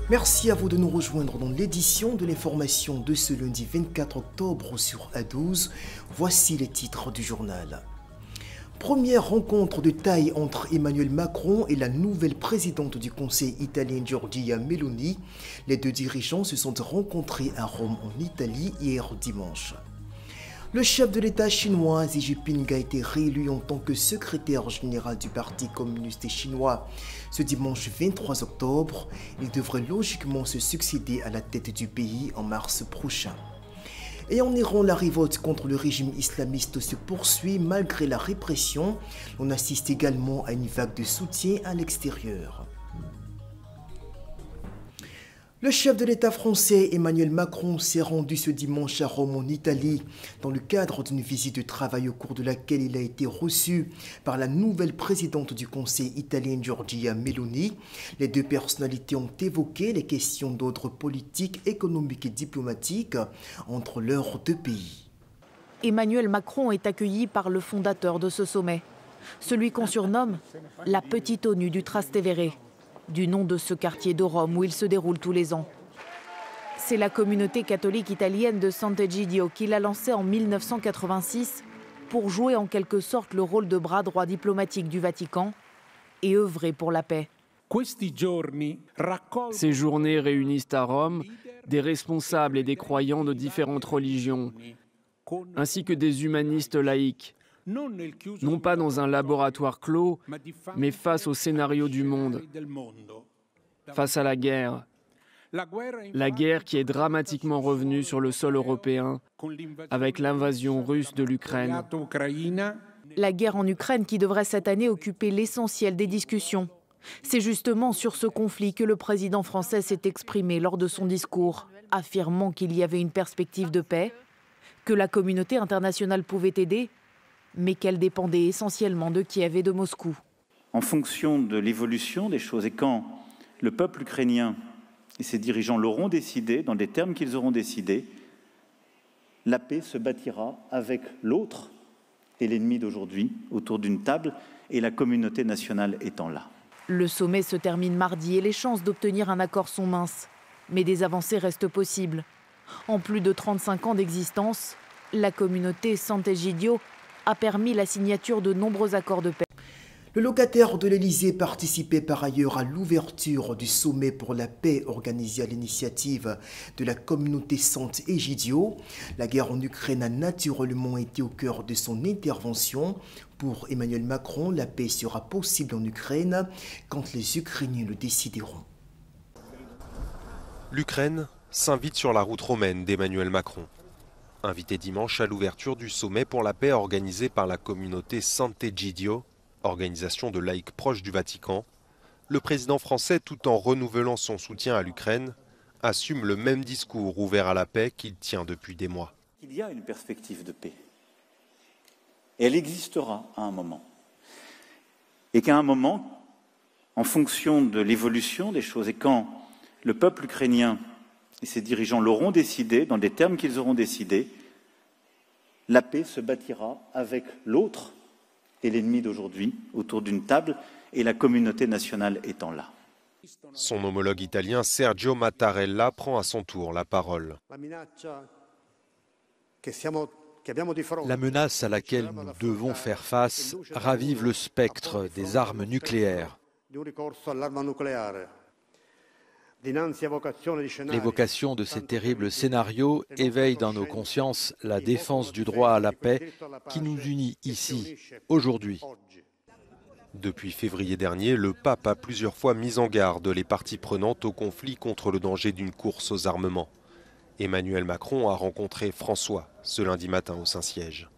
Merci à vous de nous rejoindre dans l'édition de l'information de ce lundi 24 octobre sur A12. Voici les titres du journal. Première rencontre de taille entre Emmanuel Macron et la nouvelle présidente du Conseil italien Giorgia Meloni. Les deux dirigeants se sont rencontrés à Rome en Italie hier dimanche. Le chef de l'État chinois Xi Jinping a été réélu en tant que secrétaire général du Parti communiste chinois ce dimanche 23 octobre. Il devrait logiquement se succéder à la tête du pays en mars prochain. Et en Iran, la révolte contre le régime islamiste se poursuit malgré la répression. On assiste également à une vague de soutien à l'extérieur. Le chef de l'État français Emmanuel Macron s'est rendu ce dimanche à Rome en Italie dans le cadre d'une visite de travail au cours de laquelle il a été reçu par la nouvelle présidente du Conseil italien Giorgia Meloni. Les deux personnalités ont évoqué les questions d'ordre politique, économique et diplomatique entre leurs deux pays. Emmanuel Macron est accueilli par le fondateur de ce sommet, celui qu'on surnomme la Petite ONU du Trastevere, du nom de ce quartier de Rome où il se déroule tous les ans. C'est la communauté catholique italienne de Sant'Egidio qui l'a lancé en 1986 pour jouer en quelque sorte le rôle de bras droit diplomatique du Vatican et œuvrer pour la paix. Ces journées réunissent à Rome des responsables et des croyants de différentes religions, ainsi que des humanistes laïcs, non pas dans un laboratoire clos, mais face au scénario du monde, face à la guerre qui est dramatiquement revenue sur le sol européen avec l'invasion russe de l'Ukraine. La guerre en Ukraine qui devrait cette année occuper l'essentiel des discussions. C'est justement sur ce conflit que le président français s'est exprimé lors de son discours, affirmant qu'il y avait une perspective de paix, que la communauté internationale pouvait aider, mais qu'elle dépendait essentiellement de Kiev et de Moscou. En fonction de l'évolution des choses et quand le peuple ukrainien et ses dirigeants l'auront décidé, dans des termes qu'ils auront décidés, la paix se bâtira avec l'autre et l'ennemi d'aujourd'hui autour d'une table et la communauté nationale étant là. Le sommet se termine mardi et les chances d'obtenir un accord sont minces. Mais des avancées restent possibles. En plus de 35 ans d'existence, la communauté Sant'Egidio a permis la signature de nombreux accords de paix. Le locataire de l'Élysée participait par ailleurs à l'ouverture du sommet pour la paix organisé à l'initiative de la communauté Sant'Egidio. La guerre en Ukraine a naturellement été au cœur de son intervention. Pour Emmanuel Macron, la paix sera possible en Ukraine quand les Ukrainiens le décideront. L'Ukraine s'invite sur la route romaine d'Emmanuel Macron. Invité dimanche à l'ouverture du sommet pour la paix organisé par la communauté Sant'Egidio, organisation de laïcs proches du Vatican, le président français, tout en renouvelant son soutien à l'Ukraine, assume le même discours ouvert à la paix qu'il tient depuis des mois. Il y a une perspective de paix. Et elle existera à un moment. Et qu'à un moment, en fonction de l'évolution des choses et quand le peuple ukrainien et ses dirigeants l'auront décidé, dans des termes qu'ils auront décidés, la paix se bâtira avec l'autre et l'ennemi d'aujourd'hui autour d'une table et la communauté nationale étant là. Son homologue italien Sergio Mattarella prend à son tour la parole. La menace à laquelle nous devons faire face ravive le spectre des armes nucléaires. L'évocation de ces terribles scénarios éveille dans nos consciences la défense du droit à la paix qui nous unit ici, aujourd'hui. Depuis février dernier, le pape a plusieurs fois mis en garde les parties prenantes au conflit contre le danger d'une course aux armements. Emmanuel Macron a rencontré François ce lundi matin au Saint-Siège.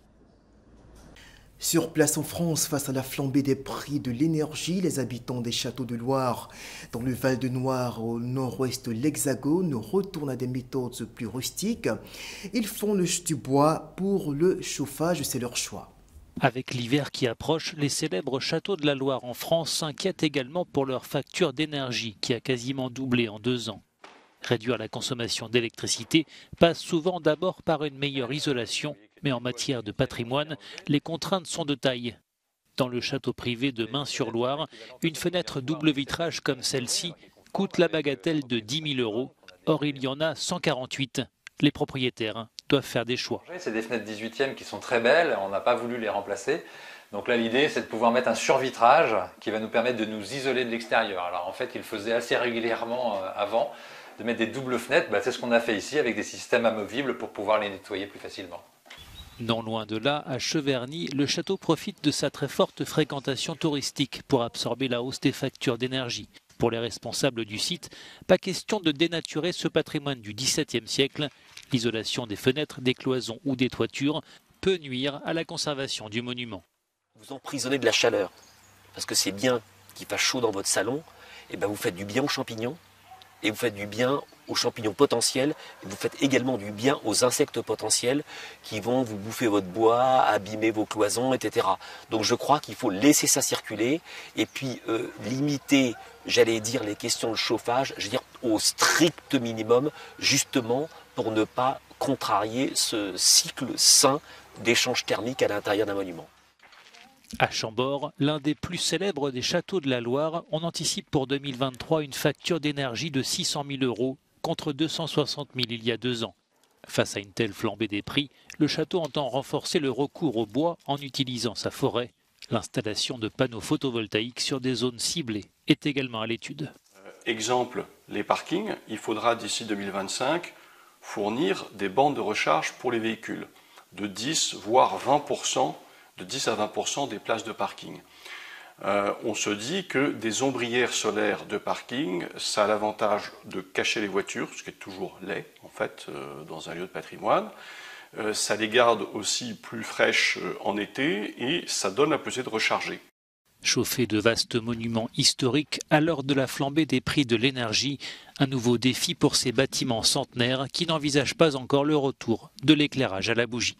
Sur place en France, face à la flambée des prix de l'énergie, les habitants des châteaux de Loire, dans le Val-de-Noire au nord-ouest de l'Hexagone, retournent à des méthodes plus rustiques. Ils font du bois pour le chauffage, c'est leur choix. Avec l'hiver qui approche, les célèbres châteaux de la Loire en France s'inquiètent également pour leur facture d'énergie qui a quasiment doublé en 2 ans. Réduire la consommation d'électricité passe souvent d'abord par une meilleure isolation, mais en matière de patrimoine, les contraintes sont de taille. Dans le château privé de Main-sur-Loire, une fenêtre double vitrage comme celle-ci coûtent la bagatelle de 10 000 €. Or, il y en a 148. Les propriétaires doivent faire des choix. C'est des fenêtres 18e qui sont très belles, on n'a pas voulu les remplacer. Donc là, l'idée, c'est de pouvoir mettre un survitrage qui va nous permettre de nous isoler de l'extérieur. Alors en fait, il faisait assez régulièrement avant de mettre des doubles fenêtres. C'est ce qu'on a fait ici avec des systèmes amovibles pour pouvoir les nettoyer plus facilement. Non loin de là, à Cheverny, le château profite de sa très forte fréquentation touristique pour absorber la hausse des factures d'énergie. Pour les responsables du site, pas question de dénaturer ce patrimoine du XVIIe siècle. L'isolation des fenêtres, des cloisons ou des toitures peut nuire à la conservation du monument. Vous emprisonnez de la chaleur, parce que c'est bien qu'il fasse chaud dans votre salon, et vous faites du bien aux champignons, et vous faites du bien aux champignons potentiels, et vous faites également du bien aux insectes potentiels qui vont vous bouffer votre bois, abîmer vos cloisons, etc. Donc je crois qu'il faut laisser ça circuler, et puis limiter, j'allais dire, les questions de chauffage, au strict minimum, justement pour ne pas contrarier ce cycle sain d'échange thermique à l'intérieur d'un monument. À Chambord, l'un des plus célèbres des châteaux de la Loire, on anticipe pour 2023 une facture d'énergie de 600 000 € contre 260 000 il y a 2 ans. Face à une telle flambée des prix, le château entend renforcer le recours au bois en utilisant sa forêt. L'installation de panneaux photovoltaïques sur des zones ciblées est également à l'étude. Exemple, les parkings, il faudra d'ici 2025 fournir des bandes de recharge pour les véhicules de 10 voire 20%. De 10 à 20% des places de parking. On se dit que des ombrières solaires de parking, ça a l'avantage de cacher les voitures, ce qui est toujours laid, en fait, dans un lieu de patrimoine. Ça les garde aussi plus fraîches en été et ça donne la possibilité de recharger. Chauffer de vastes monuments historiques à l'heure de la flambée des prix de l'énergie, un nouveau défi pour ces bâtiments centenaires qui n'envisagent pas encore le retour de l'éclairage à la bougie.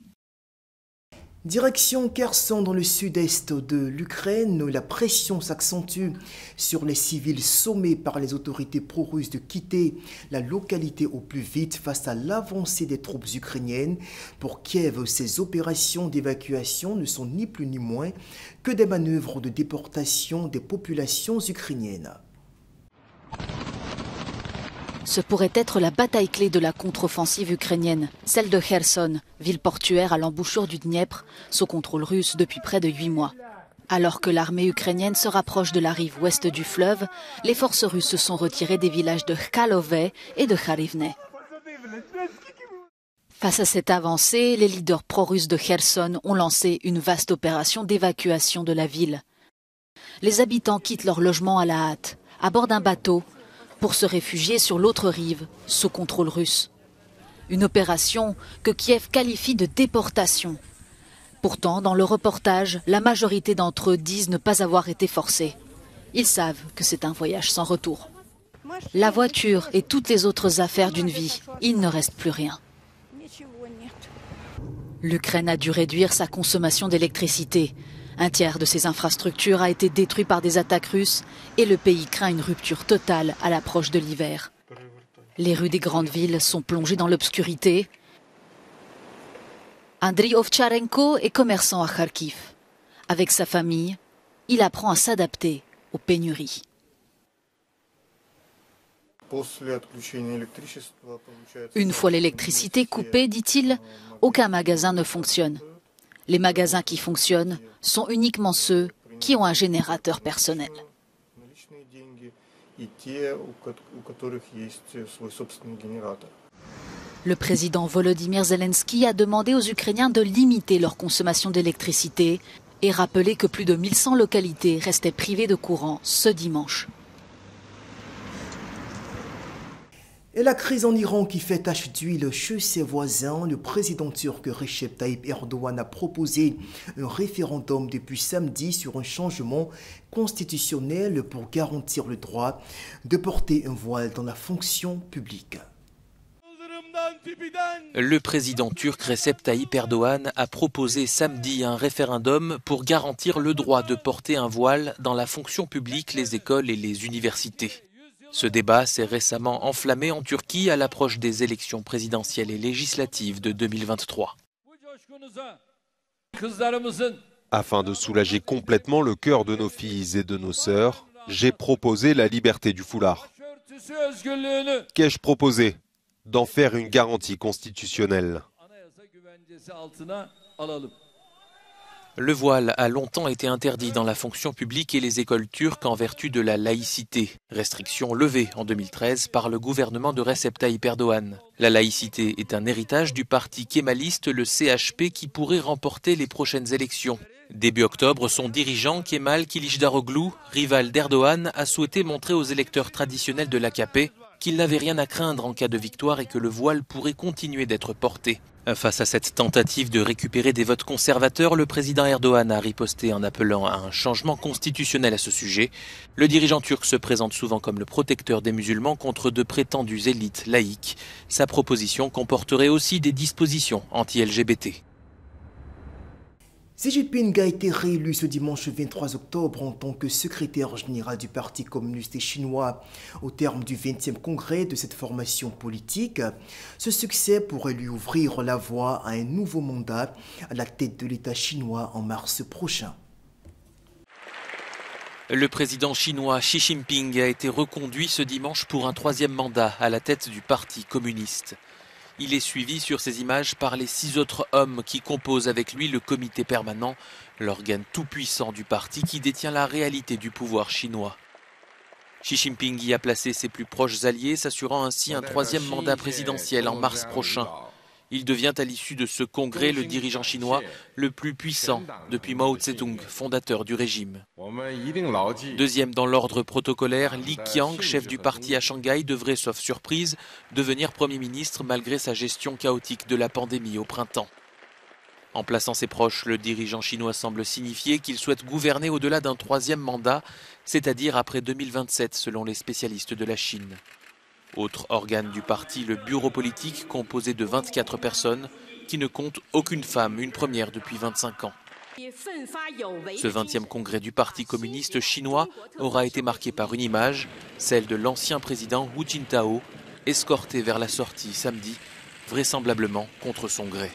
Direction Kherson dans le sud-est de l'Ukraine, où la pression s'accentue sur les civils sommés par les autorités pro-russes de quitter la localité au plus vite face à l'avancée des troupes ukrainiennes. Pour Kiev, ces opérations d'évacuation ne sont ni plus ni moins que des manœuvres de déportation des populations ukrainiennes. Ce pourrait être la bataille clé de la contre-offensive ukrainienne, celle de Kherson, ville portuaire à l'embouchure du Dniepr, sous contrôle russe depuis près de 8 mois. Alors que l'armée ukrainienne se rapproche de la rive ouest du fleuve, les forces russes se sont retirées des villages de Khalove et de Kharivne. Face à cette avancée, les leaders pro-russes de Kherson ont lancé une vaste opération d'évacuation de la ville. Les habitants quittent leur logement à la hâte, à bord d'un bateau, pour se réfugier sur l'autre rive, sous contrôle russe. Une opération que Kiev qualifie de déportation. Pourtant, dans le reportage, la majorité d'entre eux disent ne pas avoir été forcés. Ils savent que c'est un voyage sans retour. La voiture et toutes les autres affaires d'une vie, il ne reste plus rien. L'Ukraine a dû réduire sa consommation d'électricité. Un tiers de ses infrastructures a été détruit par des attaques russes et le pays craint une rupture totale à l'approche de l'hiver. Les rues des grandes villes sont plongées dans l'obscurité. Andriy Ovcharenko est commerçant à Kharkiv. Avec sa famille, il apprend à s'adapter aux pénuries. Une fois l'électricité coupée, dit-il, aucun magasin ne fonctionne. Les magasins qui fonctionnent sont uniquement ceux qui ont un générateur personnel. Le président Volodymyr Zelensky a demandé aux Ukrainiens de limiter leur consommation d'électricité et rappelé que plus de 1100 localités restaient privées de courant ce dimanche. Et la crise en Iran qui fait tache d'huile chez ses voisins, le président turc Recep Tayyip Erdogan a proposé un référendum depuis samedi sur un changement constitutionnel pour garantir le droit de porter un voile dans la fonction publique. Le président turc Recep Tayyip Erdogan a proposé samedi un référendum pour garantir le droit de porter un voile dans la fonction publique, les écoles et les universités. Ce débat s'est récemment enflammé en Turquie à l'approche des élections présidentielles et législatives de 2023. Afin de soulager complètement le cœur de nos filles et de nos sœurs, j'ai proposé la liberté du foulard. Qu'ai-je proposé? D'en faire une garantie constitutionnelle. Le voile a longtemps été interdit dans la fonction publique et les écoles turques en vertu de la laïcité. Restriction levée en 2013 par le gouvernement de Recep Tayyip Erdogan. La laïcité est un héritage du parti kémaliste, le CHP, qui pourrait remporter les prochaines élections. Début octobre, son dirigeant, Kemal Kılıçdaroğlu, rival d'Erdogan, a souhaité montrer aux électeurs traditionnels de l'AKP qu'il n'avait rien à craindre en cas de victoire et que le voile pourrait continuer d'être porté. Face à cette tentative de récupérer des votes conservateurs, le président Erdogan a riposté en appelant à un changement constitutionnel à ce sujet. Le dirigeant turc se présente souvent comme le protecteur des musulmans contre de prétendues élites laïques. Sa proposition comporterait aussi des dispositions anti-LGBT. Xi Jinping a été réélu ce dimanche 23 octobre en tant que secrétaire général du Parti communiste chinois au terme du 20e congrès de cette formation politique. Ce succès pourrait lui ouvrir la voie à un nouveau mandat à la tête de l'État chinois en mars prochain. Le président chinois Xi Jinping a été reconduit ce dimanche pour un 3e mandat à la tête du Parti communiste. Il est suivi sur ces images par les 6 autres hommes qui composent avec lui le comité permanent, l'organe tout-puissant du parti qui détient la réalité du pouvoir chinois. Xi Jinping y a placé ses plus proches alliés, s'assurant ainsi un 3e mandat présidentiel en mars prochain. Il devient à l'issue de ce congrès le dirigeant chinois le plus puissant depuis Mao Tse-tung, fondateur du régime. Deuxième dans l'ordre protocolaire, Li Qiang, chef du parti à Shanghai, devrait, sauf surprise, devenir Premier ministre malgré sa gestion chaotique de la pandémie au printemps. En plaçant ses proches, le dirigeant chinois semble signifier qu'il souhaite gouverner au-delà d'un 3e mandat, c'est-à-dire après 2027 selon les spécialistes de la Chine. Autre organe du parti, le bureau politique, composé de 24 personnes, qui ne compte aucune femme, une première depuis 25 ans. Ce 20e congrès du Parti communiste chinois aura été marqué par une image, celle de l'ancien président Hu Jintao, escorté vers la sortie samedi, vraisemblablement contre son gré.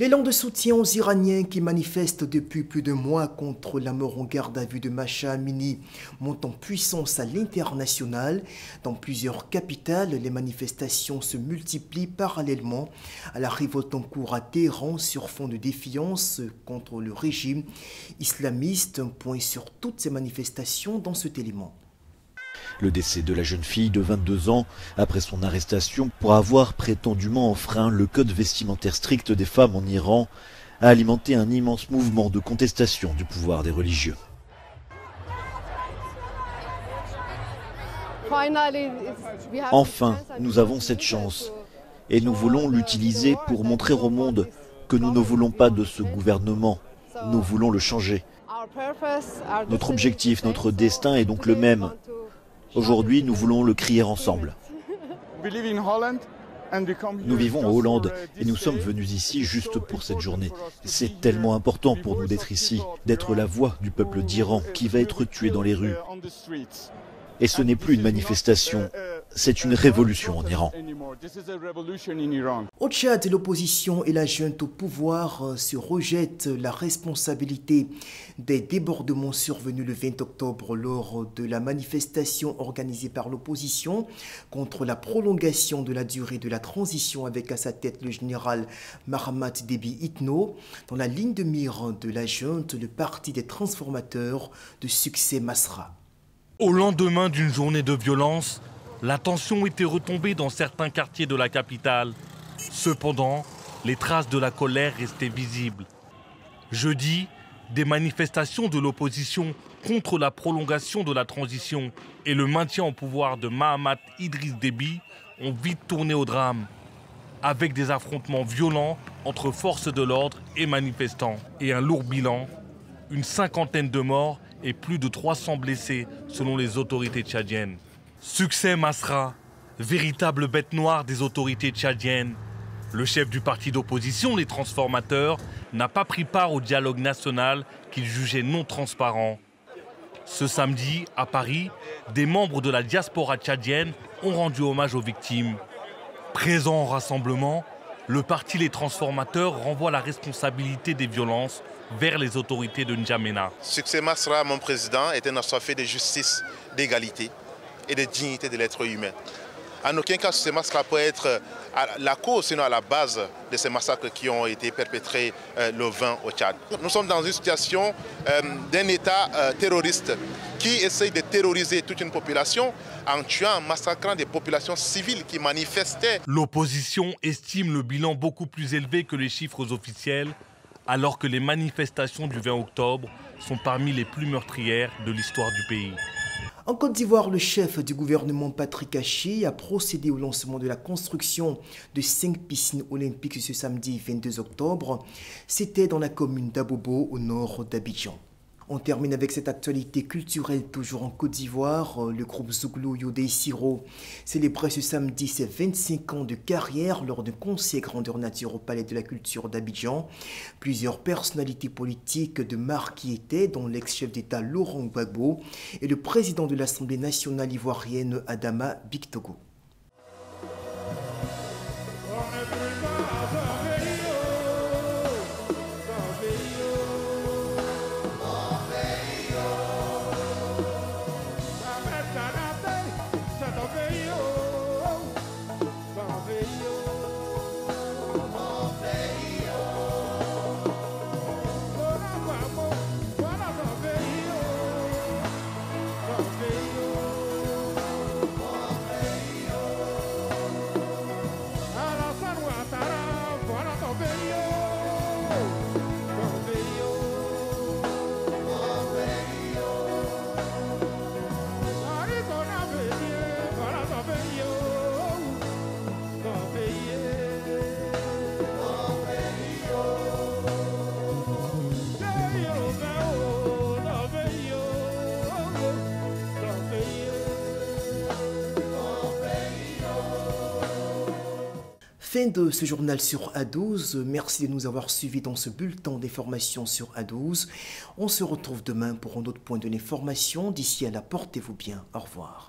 L'élan de soutien aux Iraniens qui manifestent depuis plus de mois contre la mort en garde à vue de Mahsa Amini monte en puissance à l'international. Dans plusieurs capitales, les manifestations se multiplient parallèlement à la révolte en cours à Téhéran sur fond de défiance contre le régime islamiste. Un point sur toutes ces manifestations dans cet élément. Le décès de la jeune fille de 22 ans après son arrestation pour avoir prétendument enfreint le code vestimentaire strict des femmes en Iran a alimenté un immense mouvement de contestation du pouvoir des religieux. Enfin, nous avons cette chance et nous voulons l'utiliser pour montrer au monde que nous ne voulons pas de ce gouvernement, nous voulons le changer. Notre objectif, notre destin est donc le même. Aujourd'hui, nous voulons le crier ensemble. Nous vivons en Hollande et nous sommes venus ici juste pour cette journée. C'est tellement important pour nous d'être ici, d'être la voix du peuple d'Iran qui va être tué dans les rues. Et ce n'est plus une manifestation, c'est une révolution en Iran. Au Tchad, l'opposition et la junte au pouvoir se rejettent la responsabilité des débordements survenus le 20 octobre lors de la manifestation organisée par l'opposition contre la prolongation de la durée de la transition avec à sa tête le général Mahamat Déby Itno. Dans la ligne de mire de la junte, le parti des transformateurs de Succès Masra. Au lendemain d'une journée de violence, la tension était retombée dans certains quartiers de la capitale. Cependant, les traces de la colère restaient visibles. Jeudi, des manifestations de l'opposition contre la prolongation de la transition et le maintien au pouvoir de Mahamat Idriss Déby ont vite tourné au drame, avec des affrontements violents entre forces de l'ordre et manifestants, et un lourd bilan, une 50aine de morts et plus de 300 blessés selon les autorités tchadiennes. Succès Masra, véritable bête noire des autorités tchadiennes. Le chef du parti d'opposition, les transformateurs, n'a pas pris part au dialogue national qu'il jugeait non transparent. Ce samedi, à Paris, des membres de la diaspora tchadienne ont rendu hommage aux victimes. Présent au rassemblement, le parti Les Transformateurs renvoie la responsabilité des violences vers les autorités de N'Djamena. Succès Masra, mon président, est un assoiffé de justice, d'égalité. et de dignité de l'être humain. En aucun cas, ce massacre peut être la cause, sinon à la base de ces massacres qui ont été perpétrés le 20 au Tchad. Nous sommes dans une situation d'un État terroriste qui essaye de terroriser toute une population en tuant, en massacrant des populations civiles qui manifestaient. L'opposition estime le bilan beaucoup plus élevé que les chiffres officiels, alors que les manifestations du 20 octobre sont parmi les plus meurtrières de l'histoire du pays. En Côte d'Ivoire, le chef du gouvernement Patrick Haché a procédé au lancement de la construction de 5 piscines olympiques ce samedi 22 octobre. C'était dans la commune d'Abobo, au nord d'Abidjan. On termine avec cette actualité culturelle toujours en Côte d'Ivoire. Le groupe Zouglou Yodé Siro célébrait ce samedi ses 25 ans de carrière lors d'un concert grandeur nature au Palais de la Culture d'Abidjan. Plusieurs personnalités politiques de marque y étaient, dont l'ex-chef d'État Laurent Gbagbo et le président de l'Assemblée nationale ivoirienne Adama Bictogo. Fin de ce journal sur A12. Merci de nous avoir suivis dans ce bulletin d'information sur A12. On se retrouve demain pour un autre point de l'information. D'ici là, portez-vous bien. Au revoir.